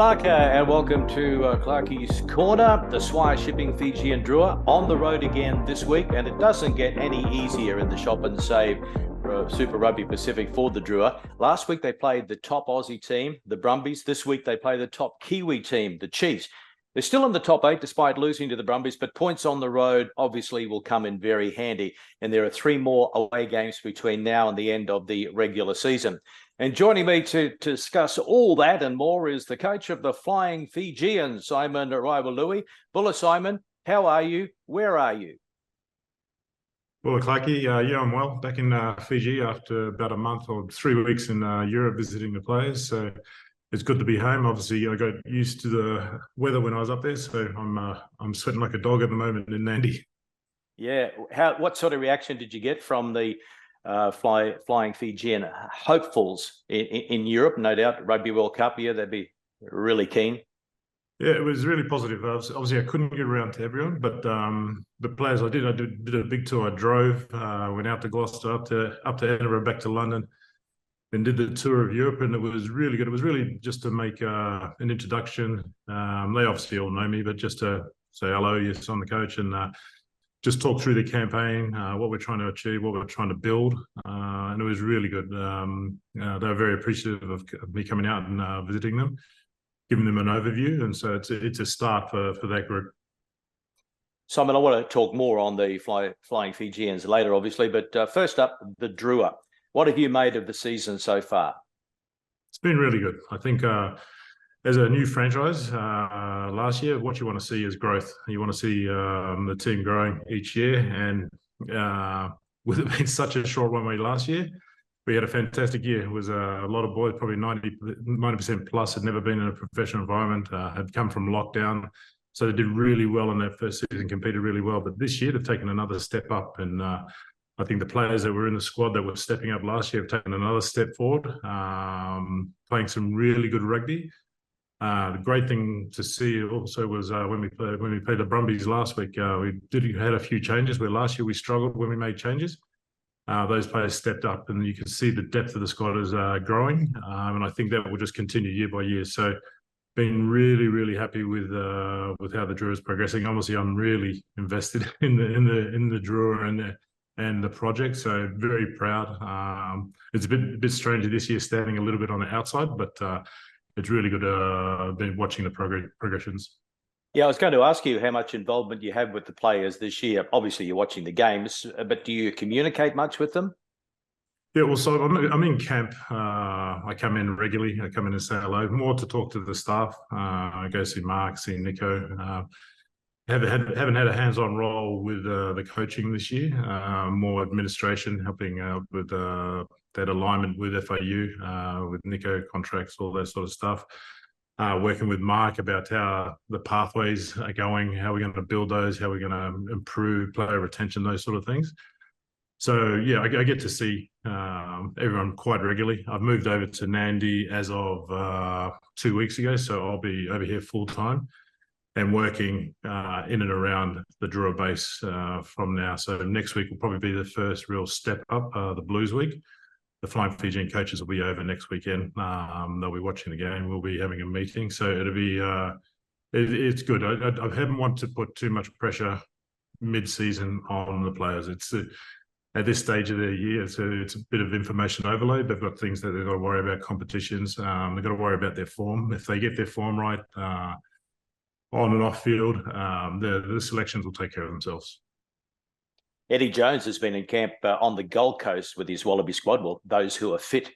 Malaka, and welcome to Clarkie's Corner. The Swire shipping Fiji and Drua on the road again this week, and it doesn't get any easier in the shop and save Super Rugby Pacific for the Drua. Last week they played the top Aussie team, the Brumbies. This week they play the top Kiwi team, the Chiefs. They're still in the top 8 despite losing to the Brumbies, but points on the road obviously will come in very handy. And there are 3 more away games between now and the end of the regular season. And joining me to discuss all that and more is the coach of the Flying Fijians, Simon Raiwalui. Bulla, Simon, how are you? Where are you? Well, Clarkie, yeah, I'm well. Back in Fiji after about a month or 3 weeks in Europe visiting the players. So it's good to be home. Obviously, I got used to the weather when I was up there, so I'm sweating like a dog at the moment in Nandi. Yeah, what sort of reaction did you get from the Flying Fijian hopefuls in Europe? No doubt, Rugby World Cup, yeah, they'd be really keen. Yeah, it was really positive. Obviously, I couldn't get around to everyone, but the players I did a big tour. I drove, went out to Gloucester, up to Edinburgh, back to London, and did the tour of Europe, and it was really good. It was really just to make an introduction. They obviously all know me, but just to say hello, yes, I'm the coach, and just talk through the campaign, what we're trying to achieve, what we're trying to build, and it was really good. They were very appreciative of me coming out and visiting them, giving them an overview, and so it's a start for that group. Simon, I want to talk more on the Flying Fijians later, obviously, but first up, the Drua. What have you made of the season so far? It's been really good. I think as a new franchise last year, what you want to see is growth. You want to see the team growing each year, and with it being such a short one-way last year, we had a fantastic year. It was a lot of boys, probably 90% plus, had never been in a professional environment, had come from lockdown. So they did really well in their first season, competed really well. But this year, they've taken another step up. And I think the players that were in the squad that were stepping up last year have taken another step forward, playing some really good rugby. The great thing to see also was when we played the Brumbies last week, we had a few changes where last year we struggled when we made changes. Those players stepped up, and you can see the depth of the squad is growing, and I think that will just continue year by year. So, been really, really happy with how the Drua is progressing. Obviously, I'm really invested in the Drua and the project, so very proud. It's a bit strange this year standing a little bit on the outside, but it's really good. Been watching the progressions. Yeah, I was going to ask you how much involvement you have with the players this year. Obviously, you're watching the games, but do you communicate much with them? Yeah, well, so I'm in camp. I come in regularly. I come in and say hello, more to talk to the staff. I go see Mark, see Nico. Haven't had a hands-on role with the coaching this year. More administration, helping with that alignment with FAU, with Nico contracts, all that sort of stuff. Working with Mark about how the pathways are going, how we're going to build those, how we're going to improve player retention, those sort of things. So, yeah, I get to see everyone quite regularly. I've moved over to Nandi as of 2 weeks ago, so I'll be over here full-time and working in and around the Drua base from now. So next week will probably be the first real step up, the Blues week. The Flying Fijian coaches will be over next weekend. They'll be watching the game. We'll be having a meeting. So it'll be it's good. I haven't wanted to put too much pressure mid-season on the players. It's at this stage of the year, it's a bit of information overload. They've got things that they've got to worry about, competitions. They've got to worry about their form. If they get their form right on and off field, the selections will take care of themselves. Eddie Jones has been in camp on the Gold Coast with his Wallaby squad. Well, those who are fit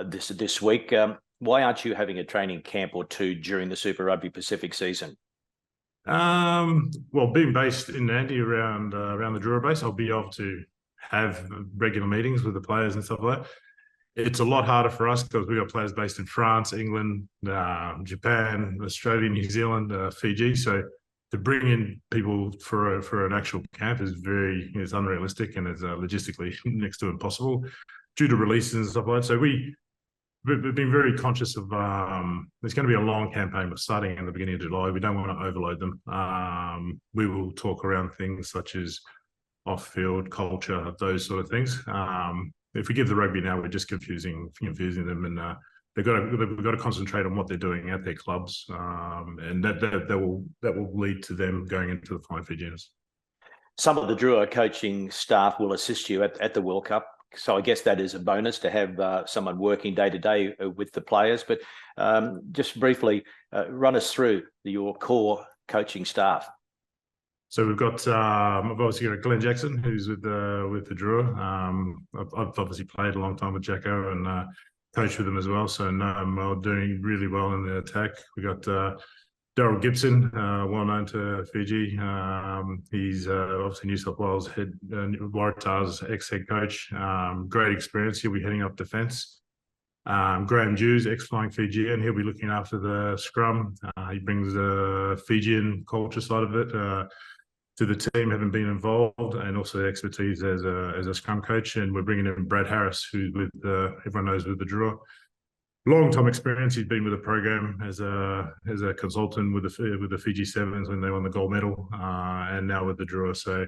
this week. Why aren't you having a training camp or two during the Super Rugby Pacific season? Well, being based in Nandi around the Drua base, I'll be able to have regular meetings with the players and stuff like that. It's a lot harder for us because we've got players based in France, England, Japan, Australia, New Zealand, Fiji. So to bring in people for an actual camp is unrealistic, and it's logistically next to impossible due to releases and stuff like that. So we've been very conscious of there's going to be a long campaign. We're starting in the beginning of July. We don't want to overload them. We will talk around things such as off-field culture, those sort of things. If we give the rugby now, we're just confusing them, and they've got to concentrate on what they're doing at their clubs, and that will lead to them going into the Flying Fijians. Some of the Drua coaching staff will assist you at the World Cup. So I guess that is a bonus to have someone working day to day with the players. But just briefly, run us through your core coaching staff. So we've got I've obviously got Glenn Jackson, who's with the Drua. I've obviously played a long time with Jacko and coached with him as well. So no, I'm doing really well in the attack. We got Daryl Gibson, well known to Fiji. He's obviously New South Wales Waratahs ex-head coach. Great experience. He'll be heading up defence. Graham Dews, ex-flying Fijian. He'll be looking after the scrum. He brings the Fijian culture side of it to the team, having been involved, and also expertise as a scrum coach. And we're bringing in Brad Harris, who's with everyone knows with the Drua. Long time experience. He's been with the program as a consultant with the Fiji Sevens when they won the gold medal, and now with the Drua. So,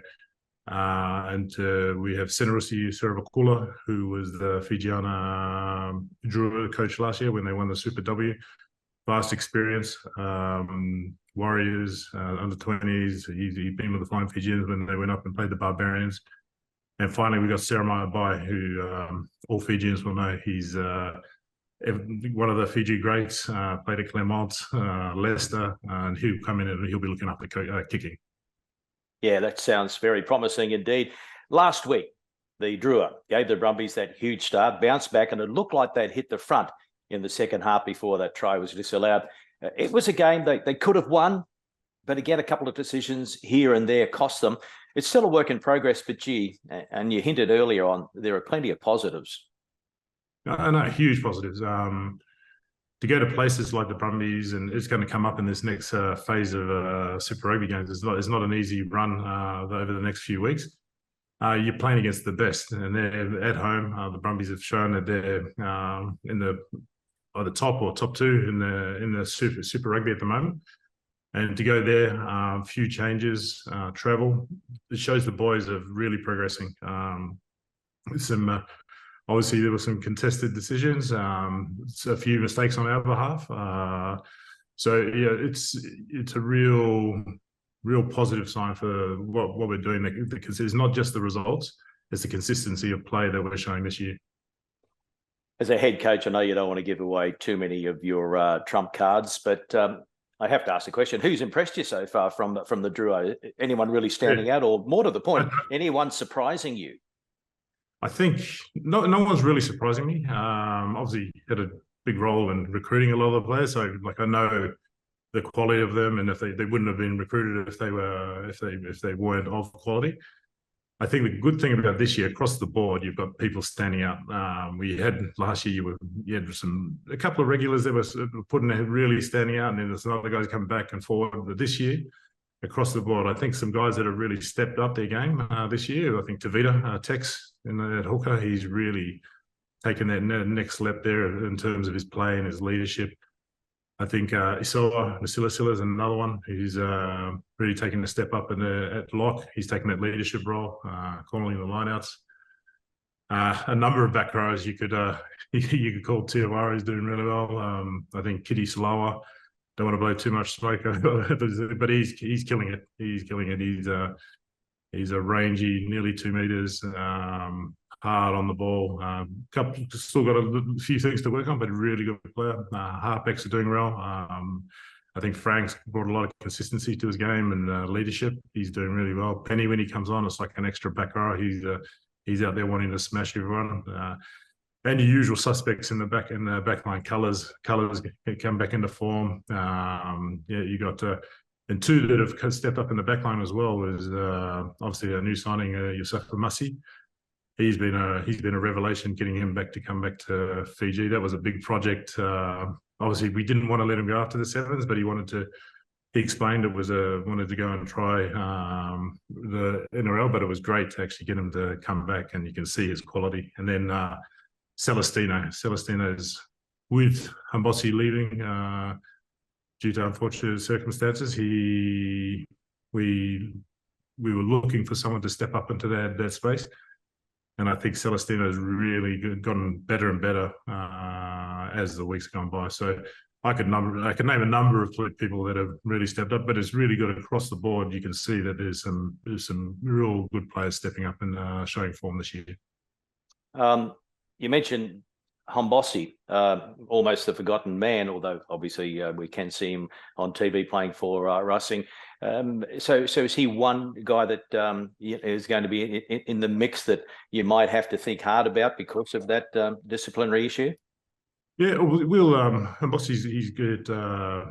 we have Senarusi Seravakula, who was the Fijiana Drua coach last year when they won the Super W. Vast experience. Warriors, under 20s. He's been with the Flying Fijians when they went up and played the Barbarians. And finally, we got Sarah Bai, who all Fijians will know. He's one of the Fiji greats, played at Claremont, Leicester, and he'll come in and he'll be looking after kicking. Yeah, that sounds very promising indeed. Last week, the Drua gave the Brumbies that huge start, bounced back, and it looked like they'd hit the front in the second half before that try was disallowed. It was a game they could have won, but again, a couple of decisions here and there cost them. It's still a work in progress, but gee, and you hinted earlier on, there are plenty of positives. No, huge positives. To go to places like the Brumbies, and it's going to come up in this next phase of Super Rugby games. It's not an easy run over the next few weeks. You're playing against the best, and they're at home. The Brumbies have shown that they're in the top or top two in the Super Rugby at the moment. And to go there, few changes, travel. It shows the boys are really progressing. Obviously, there were some contested decisions, a few mistakes on our behalf. So yeah, it's a real positive sign for what we're doing, because it's not just the results; it's the consistency of play that we're showing this year. As a head coach, I know you don't want to give away too many of your trump cards, but I have to ask the question: who's impressed you so far from the Drua? Anyone really standing out, or more to the point, anyone surprising you? I think no one's really surprising me. Obviously, had a big role in recruiting a lot of the players, so I know the quality of them, and if they wouldn't have been recruited if they weren't of quality. I think the good thing about this year, across the board, you've got people standing out. We had last year, you had a couple of regulars that were putting really standing out, and then there's some other guys coming back and forward. But this year, across the board, I think some guys that have really stepped up their game this year. I think Tavita, Tex, at hooker, he's really taken that next step there in terms of his play and his leadership. I think Nasila is another one who's really taking a step up at lock. He's taking that leadership role, calling the lineouts. A number of back rows you could call Tiawara is doing really well. I think Kitty Salawa, don't want to blow too much smoke, but he's killing it. He's killing it. He's a rangy, nearly 2 meters, hard on the ball. Still got a few things to work on, but really good player. Harpex are doing well. I think Frank's brought a lot of consistency to his game and leadership. He's doing really well. Penny, when he comes on, it's like an extra back row. He's out there wanting to smash everyone. And your usual suspects in the backline. Colours come back into form. You got and two that have stepped up in the backline as well was obviously a new signing, Yusufa Masi. He's been a revelation, getting him to come back to Fiji. That was a big project. Obviously, we didn't want to let him go after the Sevens, but he explained wanted to go and try the NRL, but it was great to actually get him to come back, and you can see his quality. And then Celestino's with Hambosi leaving due to unfortunate circumstances. We were looking for someone to step up into that space. And I think Celestino's really gotten better and better as the weeks gone by. So I could name a number of people that have really stepped up, but it's really good across the board. You can see that there's some real good players stepping up and showing form this year. You mentioned Hombosi, almost the forgotten man, although obviously we can see him on TV playing for Racing. So is he one guy that is going to be in the mix that you might have to think hard about because of that disciplinary issue? Yeah, Hombosi, he's good.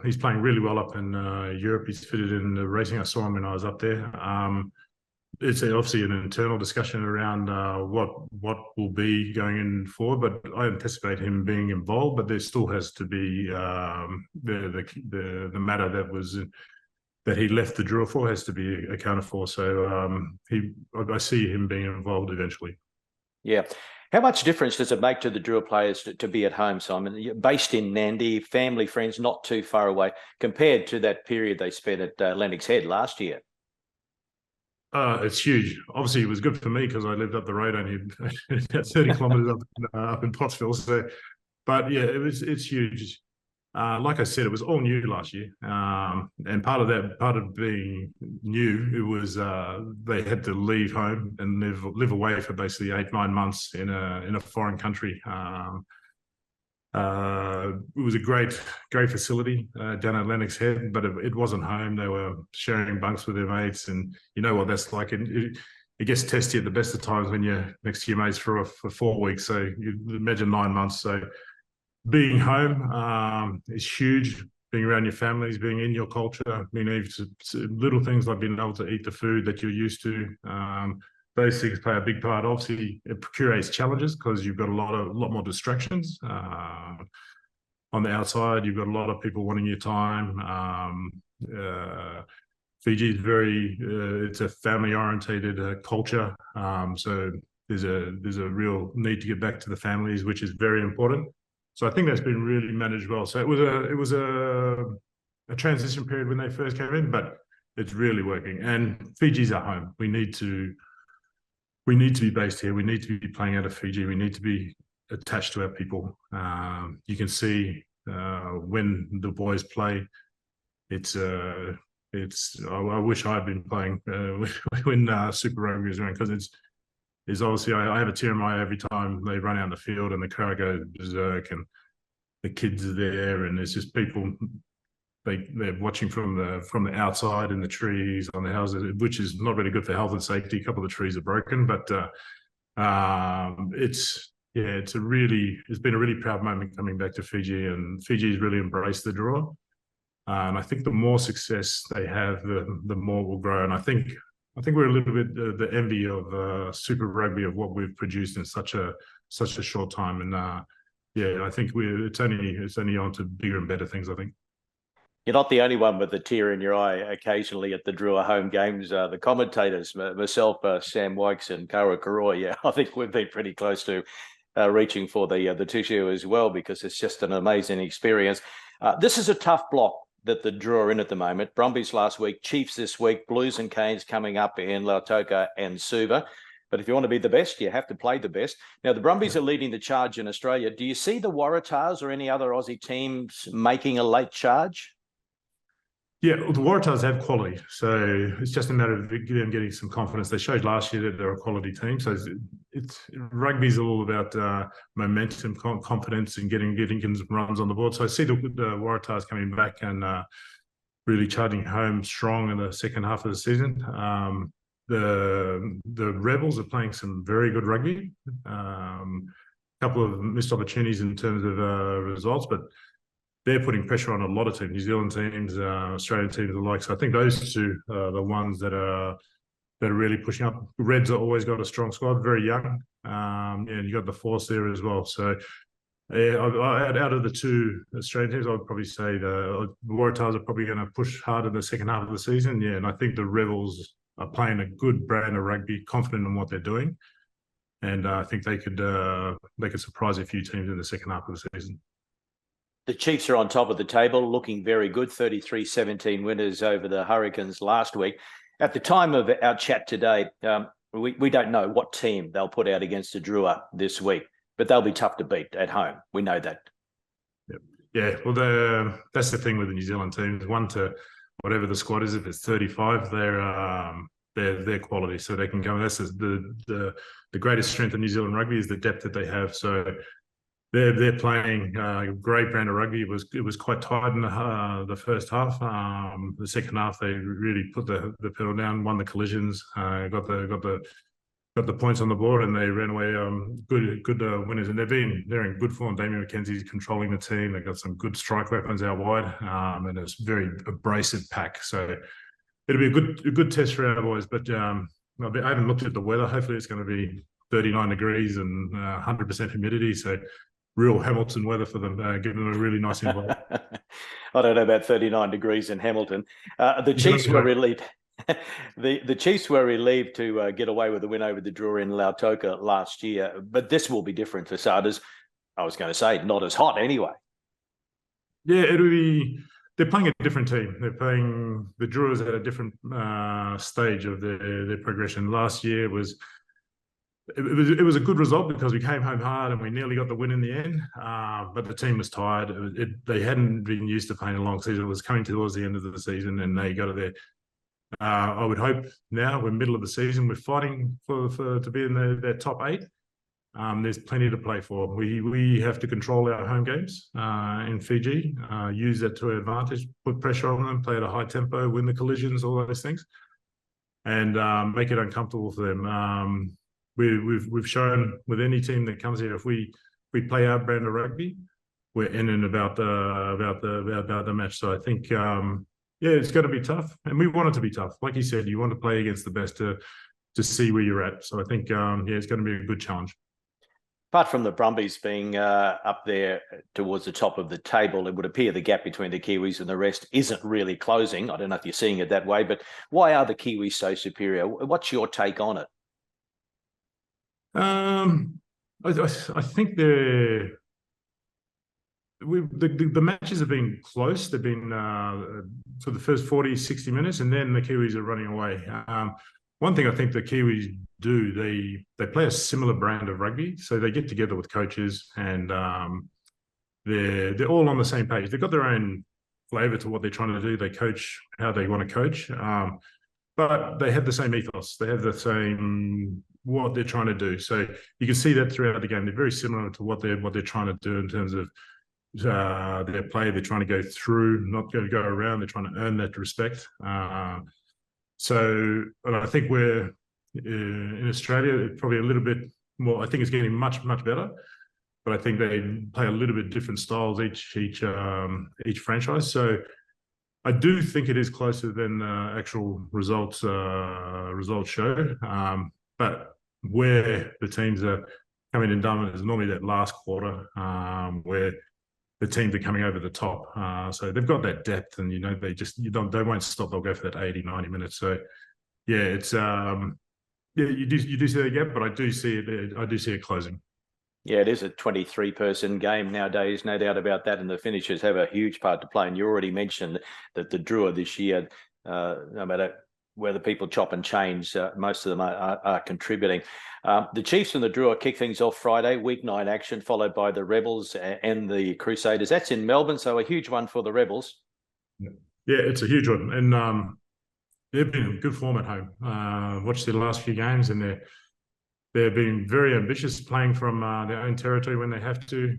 He's playing really well up in Europe. He's fitted in the racing. I saw him when I was up there. It's obviously an internal discussion around what will be going in forward, but I anticipate him being involved. But there still has to be the matter that he left the Drua for has to be accounted for. So I see him being involved eventually. Yeah. How much difference does it make to the Drua players to be at home, Simon? You're based in Nandi, family, friends, not too far away, compared to that period they spent at Lennox Head last year? It's huge. Obviously, it was good for me because I lived up the road only 30 kilometres up in Pottsville. So, but yeah, it's huge. Like I said, it was all new last year, and part of being new, it was they had to leave home and live away for basically 8-9 months in a foreign country. It was a great facility down at Lennox Head, but it wasn't home. They were sharing bunks with their mates, and you know what that's like. It gets testy at the best of times when you're next to your mates for 4 weeks. So you imagine 9 months. So being home is huge. Being around your families, being in your culture, being able to little things like being able to eat the food that you're used to. Those things play a big part. Obviously, it creates challenges because you've got a lot more distractions on the outside. You've got a lot of people wanting your time. Fiji is it's a family-orientated culture, so there's a real need to get back to the families, which is very important. So I think that's been really managed well. So it was a transition period when they first came in, but it's really working. And Fiji's our home. We need to be based here. We need to be playing out of Fiji. We need to be attached to our people. You can see when the boys play, I wish I'd been playing when Super Rugby was around, because it's obviously I have a tear in my eye every time they run out in the field and the crowd goes berserk and the kids are there, and there's just people. They're watching from the outside in the trees on the houses, which is not really good for health and safety. A couple of the trees are broken, but it's been a really proud moment coming back to Fiji, and Fiji's really embraced the Drua. And I think the more success they have, the more will grow. And I think we're a little bit the envy of Super Rugby of what we've produced in such a short time. And I think it's only on to bigger and better things, I think. You're not the only one with a tear in your eye occasionally at the Drua home games. The commentators, myself, Sam Wykes and Kara Karoy, I think we've been pretty close to reaching for the tissue as well, because it's just an amazing experience. This is a tough block that the Drua are in at the moment. Brumbies last week, Chiefs this week, Blues and Canes coming up in Lautoka and Suva. But if you want to be the best, you have to play the best. Now, the Brumbies are leading the charge in Australia. Do you see the Waratahs or any other Aussie teams making a late charge? Yeah, the Waratahs have quality, so it's just a matter of them getting some confidence. They showed last year that they're a quality team. So rugby's all about momentum, confidence, and getting some runs on the board. So I see the Waratahs coming back and really charging home strong in the second half of the season. The Rebels are playing some very good rugby. A couple of missed opportunities in terms of results, but they're putting pressure on a lot of teams, New Zealand teams, Australian teams alike. So I think those two are the ones that are really pushing up. Reds have always got a strong squad, very young, and you got the Force there as well. So out of the two Australian teams, I would probably say the Waratahs are probably going to push hard in the second half of the season. Yeah, and I think the Rebels are playing a good brand of rugby, confident in what they're doing, and I think they could surprise a few teams in the second half of the season. The Chiefs are on top of the table, looking very good. 33-17 winners over the Hurricanes last week. At the time of our chat today, we don't know what team they'll put out against the Drua this week, but they'll be tough to beat at home. We know that. Yep. Yeah, well, that's the thing with the New Zealand teams. 1 to whatever the squad is, if it's 35, they're quality, so they can go. That's the greatest strength of New Zealand rugby is the depth that they have. So they're playing a great brand of rugby. It was quite tight in the first half. The second half they really put the pedal down, won the collisions, got the points on the board, and they ran away good winners. And they're in good form. Damien McKenzie's controlling the team. They've got some good strike weapons out wide, and it's a very abrasive pack. So it'll be a good test for our boys. But I haven't looked at the weather. Hopefully it's going to be 39 degrees and 100% humidity. So real Hamilton weather for them, giving them a really nice environment. I don't know about 39 degrees in Hamilton. The Chiefs were relieved. The Chiefs were relieved to get away with the win over the Drua in Lautoka last year, but this will be different for Sardas. I was going to say not as hot anyway. Yeah, they're playing a different team. They're playing the Druas at a different stage of their progression. Last year it was a good result because we came home hard and we nearly got the win in the end. But the team was tired. They hadn't been used to playing a long season. It was coming towards the end of the season, and they got it there. I would hope now we're middle of the season. We're fighting to be in their top 8. There's plenty to play for. We have to control our home games in Fiji, use that to our advantage, put pressure on them, play at a high tempo, win the collisions, all those things, and make it uncomfortable for them. We've shown with any team that comes here, if we play our brand of rugby, we're in and about the match. So I think it's going to be tough, and we want it to be tough. Like you said, you want to play against the best to see where you're at. So I think it's going to be a good challenge. Apart from the Brumbies being up there towards the top of the table, it would appear the gap between the Kiwis and the rest isn't really closing. I don't know if you're seeing it that way, but why are the Kiwis so superior? What's your take on it? I think the matches have been close. They've been for the first 40, 60 minutes, and then the Kiwis are running away. One thing I think the Kiwis do, they play a similar brand of rugby. So they get together with coaches, and they're all on the same page. They've got their own flavour to what they're trying to do. They coach how they want to coach, but they have the same ethos. They have the same what they're trying to do. So you can see that throughout the game. They're very similar to what they're trying to do in terms of their play. They're trying to go through, not going to go around. They're trying to earn that respect. So I think we're in Australia probably a little bit more. I think it's getting much better, but I think they play a little bit different styles each franchise. So I do think it is closer than actual results show. But where the teams are coming in dominant is normally that last quarter where the teams are coming over the top. So they've got that depth, and they won't stop. They'll go for that 80, 90 minutes. So yeah, it's you do see that gap, but I do see it closing. Yeah, it is a 23-person game nowadays, no doubt about that, and the finishers have a huge part to play. And you already mentioned that the Drua this year, no matter whether people chop and change, most of them are contributing. The Chiefs and the Drua kick things off Friday, week 9 action, followed by the Rebels and the Crusaders. That's in Melbourne, so a huge one for the Rebels. Yeah, it's a huge one. And they've been in good form at home. Watched their last few games, and they've been very ambitious, playing from their own territory when they have to.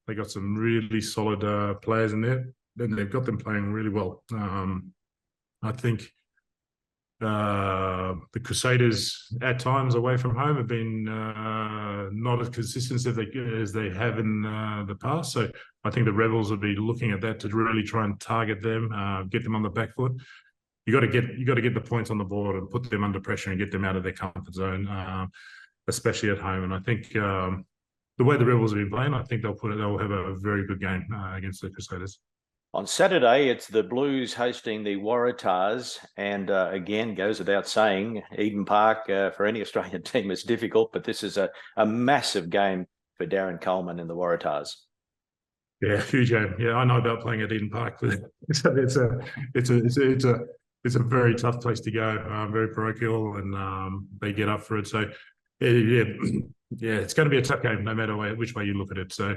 They got some really solid players in there, and they've got them playing really well. I think the Crusaders at times away from home have been not as consistent as they have in the past. So I think the Rebels will be looking at that to really try and target them, get them on the back foot. You got to get the points on the board and put them under pressure and get them out of their comfort zone, especially at home. And I think the way the Rebels have been playing, I think they'll have a very good game against the Crusaders. On Saturday, it's the Blues hosting the Waratahs, and again, goes without saying, Eden Park for any Australian team is difficult, but this is a massive game for Darren Coleman and the Waratahs. Yeah, huge game. Yeah, I know about playing at Eden Park. It's it's a very tough place to go, very parochial, and they get up for it. So, yeah, it's going to be a tough game no matter which way you look at it. So,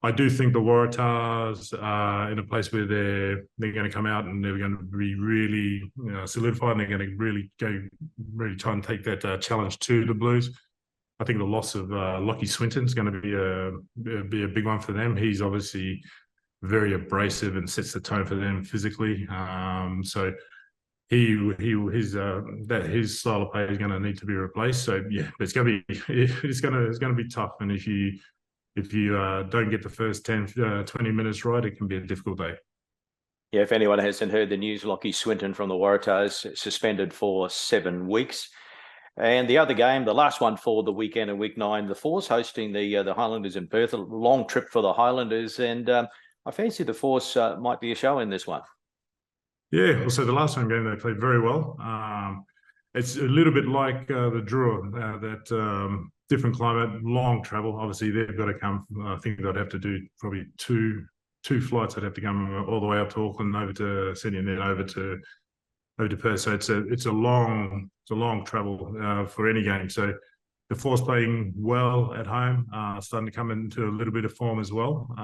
I do think the Waratahs are in a place where they're going to come out and they're going to be really solidified, and they're going to really try and take that challenge to the Blues. I think the loss of Lachie Swinton is going to be a big one for them. He's obviously very abrasive and sets the tone for them physically. So his style of play is going to need to be replaced. So yeah, it's going to be tough. And if you don't get the first 10, 20 minutes right, it can be a difficult day. Yeah, if anyone hasn't heard the news, Lachie Swinton from the Waratahs suspended for 7 weeks. And the other game, the last one for the weekend in week 9, the Force hosting the Highlanders in Perth. A long trip for the Highlanders, and I fancy the Force might be a show in this one. Yeah, well, so the last home game they played very well. It's a little bit like the Drua, that different climate, long travel. Obviously, they've got to come. I think they'd have to do probably two flights. They'd have to come all the way up to Auckland, over to Sydney, and then over to Perth. So it's a long travel for any game. So the Force playing well at home, starting to come into a little bit of form as well.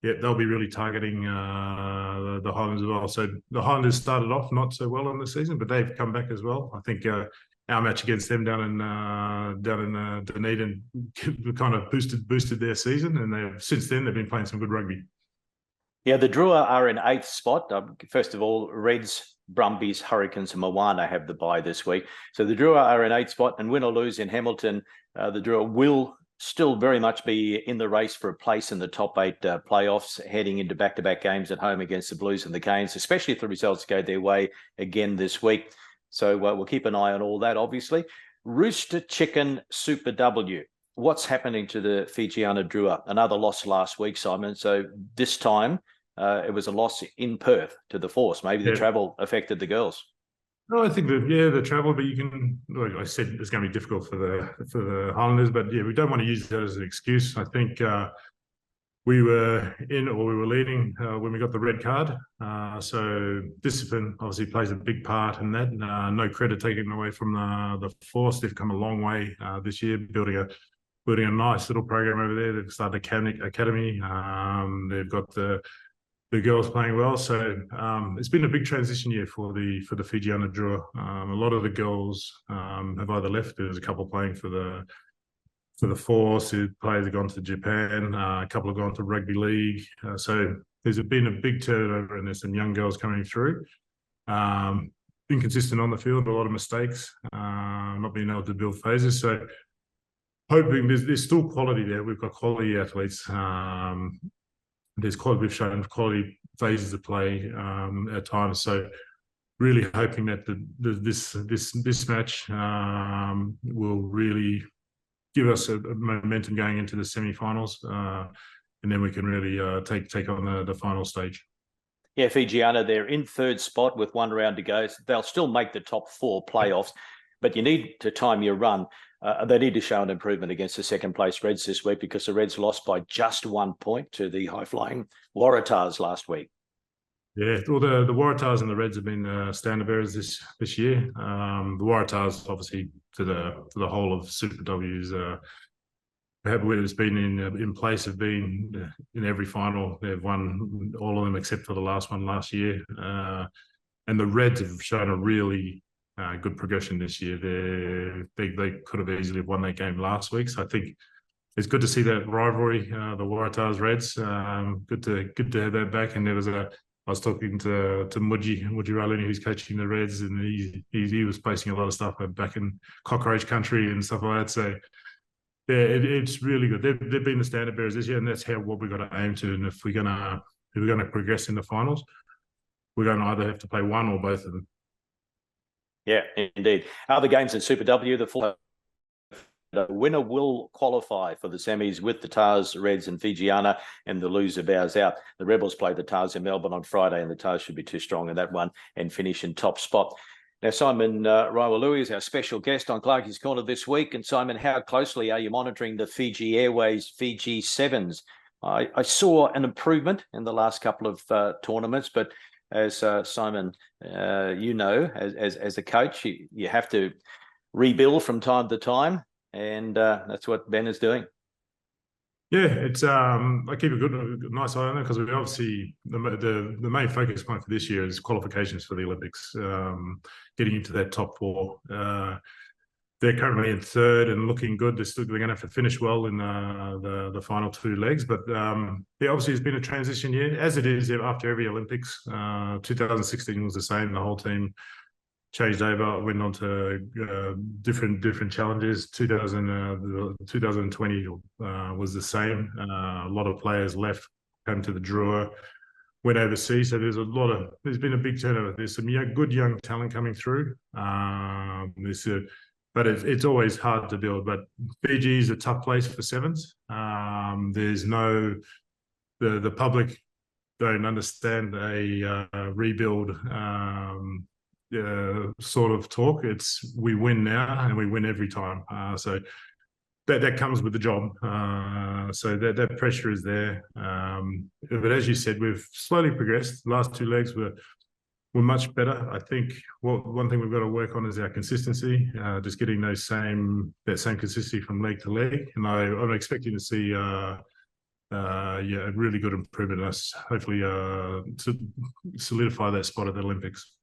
Yeah, they'll be really targeting the Highlanders as well. So the Highlanders started off not so well on the season, but they've come back as well. I think our match against them down in Dunedin kind of boosted their season, and since then they've been playing some good rugby. Yeah, the Drua are in 8th spot. First of all, Reds, Brumbies, Hurricanes, and Moana have the bye this week. So the Drua are in 8th spot, and win or lose in Hamilton, the Drua will still very much be in the race for a place in the top 8 playoffs, heading into back-to-back games at home against the Blues and the Canes, especially if the results go their way again this week. So we'll keep an eye on all that, obviously. Rooster Chicken Super W. What's happening to the Fijiana Drua? Another loss last week, Simon. So this time it was a loss in Perth to the Force. Maybe the travel affected the girls. No, I think the travel, but you can, like I said, it's going to be difficult for the Highlanders, but yeah, we don't want to use that as an excuse. I think we were leading when we got the red card. So discipline obviously plays a big part in that. No credit taken away from the Force. They've come a long way this year, building a nice little program over there. They've started academy. They've got the girls playing well, so it's been a big transition year for the Fijiana Drua. A lot of the girls have either left. There's a couple playing for the Force. Players have gone to Japan. A couple have gone to rugby league. So there's been a big turnover, and there's some young girls coming through. Inconsistent on the field, a lot of mistakes, not being able to build phases. So hoping there's still quality there. We've got quality athletes. We've shown quality phases of play at times. So really hoping that this match will really give us a momentum going into the semi-finals, and then we can really take on the final stage. Yeah, Fijiana, they're in 3rd spot with 1 round to go. So they'll still make the top 4 playoffs, but you need to time your run. They need to show an improvement against the 2nd place Reds this week, because the Reds lost by just 1 point to the high-flying Waratahs last week. Yeah, well, the Waratahs and the Reds have been standard bearers this year. The Waratahs, obviously, to the whole of Super W's, it's been in place, have been in every final. They've won all of them except for the last one last year. And the Reds have shown a really good progression this year. They could have easily won that game last week. So I think it's good to see that rivalry, the Waratahs Reds. Good to have that back. And I was talking to Muji Raiwalui, who's coaching the Reds, and he was posting a lot of stuff back in cockroach country and stuff like that. So yeah, it's really good. They've been the standard bearers this year, and that's what we've got to aim to. And if we're gonna progress in the finals, we're going to either have to play one or both of them. Yeah, indeed. Other games in Super W, the winner will qualify for the semis with the Tars, Reds and Fijiana, and the loser bows out. The Rebels play the Tars in Melbourne on Friday, and the Tars should be too strong in that one and finish in top spot. Now, Simon Raiwalui is our special guest on Clarkie's Corner this week. And Simon, how closely are you monitoring the Fiji Airways Fiji Sevens? I saw an improvement in the last couple of tournaments, but as Simon, as a coach, you have to rebuild from time to time, and that's what Ben is doing. Yeah, it's I keep a nice eye on it, because we obviously the main focus point for this year is qualifications for the Olympics, getting into that top four. They're currently in third and looking good. They're going to have to finish well in the final two legs. But yeah, obviously it's been a transition year, as it is after every Olympics. 2016 was the same. The whole team changed over, went on to different challenges. 2020 was the same. A lot of players left, came to the Drua, went overseas. So there's been a big turnover. There's some good young talent coming through. But it's always hard to build. But Fiji is a tough place for sevens. There's the public don't understand a rebuild sort of talk. It's we win now and we win every time. So that comes with the job. So that pressure is there. But as you said, we've slowly progressed. The last two legs were much better. I think one thing we've got to work on is our consistency, just getting that same consistency from leg to leg. And I'm expecting to see a really good improvement in us, hopefully to solidify that spot at the Olympics.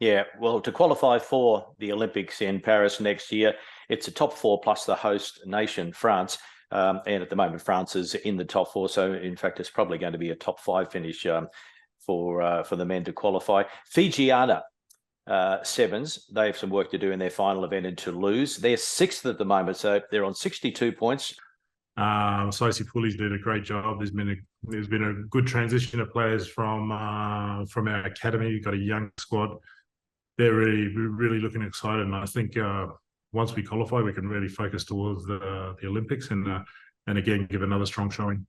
Yeah, well, to qualify for the Olympics in Paris next year, it's a top four plus the host nation, France. And at the moment, France is in the top four. So, in fact, it's probably going to be a top five finish for the men to qualify. Fijiana sevens, they have some work to do in their final event in Toulouse. They're sixth at the moment, so they're on 62 points. Soisi Puli's did a great job. There's been a good transition of players from our academy. We've got a young squad. They're really looking excited, and I think once we qualify, we can really focus towards the Olympics and again give another strong showing.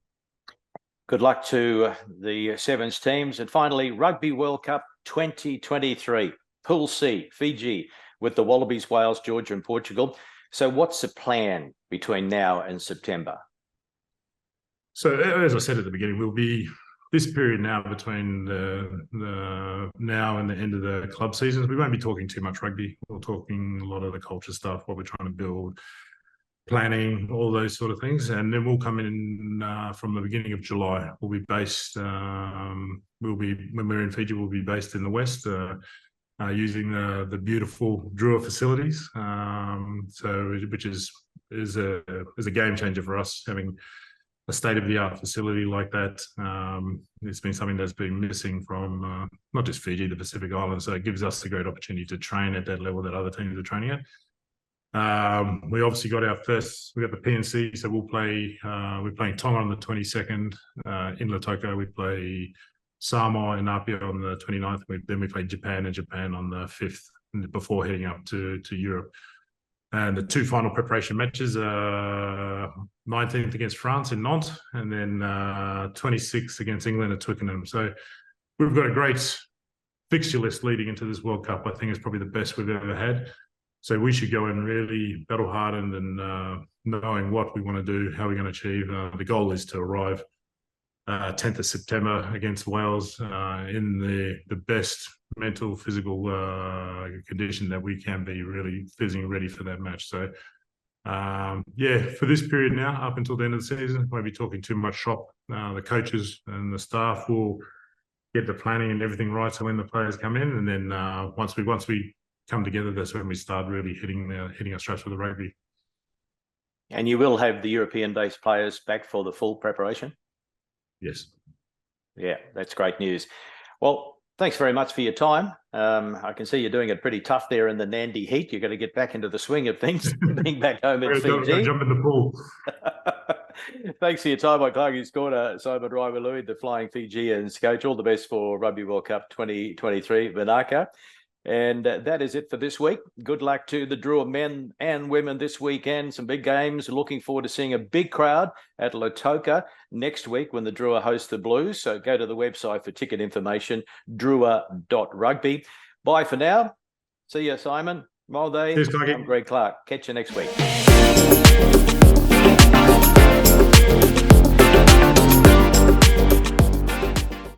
Good luck to the sevens teams. And finally, Rugby World Cup 2023, Pool C, Fiji, with the Wallabies, Wales, Georgia and Portugal. So what's the plan between now and September? So as I said at the beginning, we'll be this period now between the now and the end of the club seasons. We won't be talking too much rugby. We're talking a lot of the culture stuff, what we're trying to build, planning, all those sort of things. And then we'll come in from the beginning of July. We'll be based, when we're in Fiji, we'll be based in the West, using the beautiful Drua facilities. Which is a game changer for us, having a state-of-the-art facility like that. It's been something that's been missing from not just Fiji, the Pacific Islands. So it gives us a great opportunity to train at that level that other teams are training at. We obviously got we got the PNC, so we're playing Tonga on the 22nd in Lautoka. We play Samoa and Apia on the 29th. Then we play Japan on the 5th before heading up to Europe. And the two final preparation matches are 19th against France in Nantes, and then 26th against England at Twickenham. So we've got a great fixture list leading into this World Cup. I think it's probably the best we've ever had. So we should go in really battle-hardened and knowing what we want to do, how we're going to achieve. The goal is to arrive 10th of September against Wales in the best mental, physical condition that we can be, really physically ready for that match. So, for this period now, up until the end of the season, won't be talking too much shop. The coaches and the staff will get the planning and everything right, so when the players come in, and then once we come together, that's when we start really hitting our straps with the rugby. And you will have the European-based players back for the full preparation? Yes. Yeah, that's great news. Well, thanks very much for your time. I can see you're doing it pretty tough there in the Nandi heat. You've got to get back into the swing of things, being back home in Fiji. Jump in the pool. Thanks for your time on Clarkie's Corner, Simon Raiwalui, the Flying Fijians coach. All the best for Rugby World Cup 2023, Vinaka. And that is it for this week. Good luck to the Drua men and women this weekend. Some big games. Looking forward to seeing a big crowd at Lautoka next week when the Drua host the Blues. So go to the website for ticket information, drua.rugby. Bye for now. See you, Simon. Molday. Cheers, Clarkie. I'm Greg Clark. Catch you next week.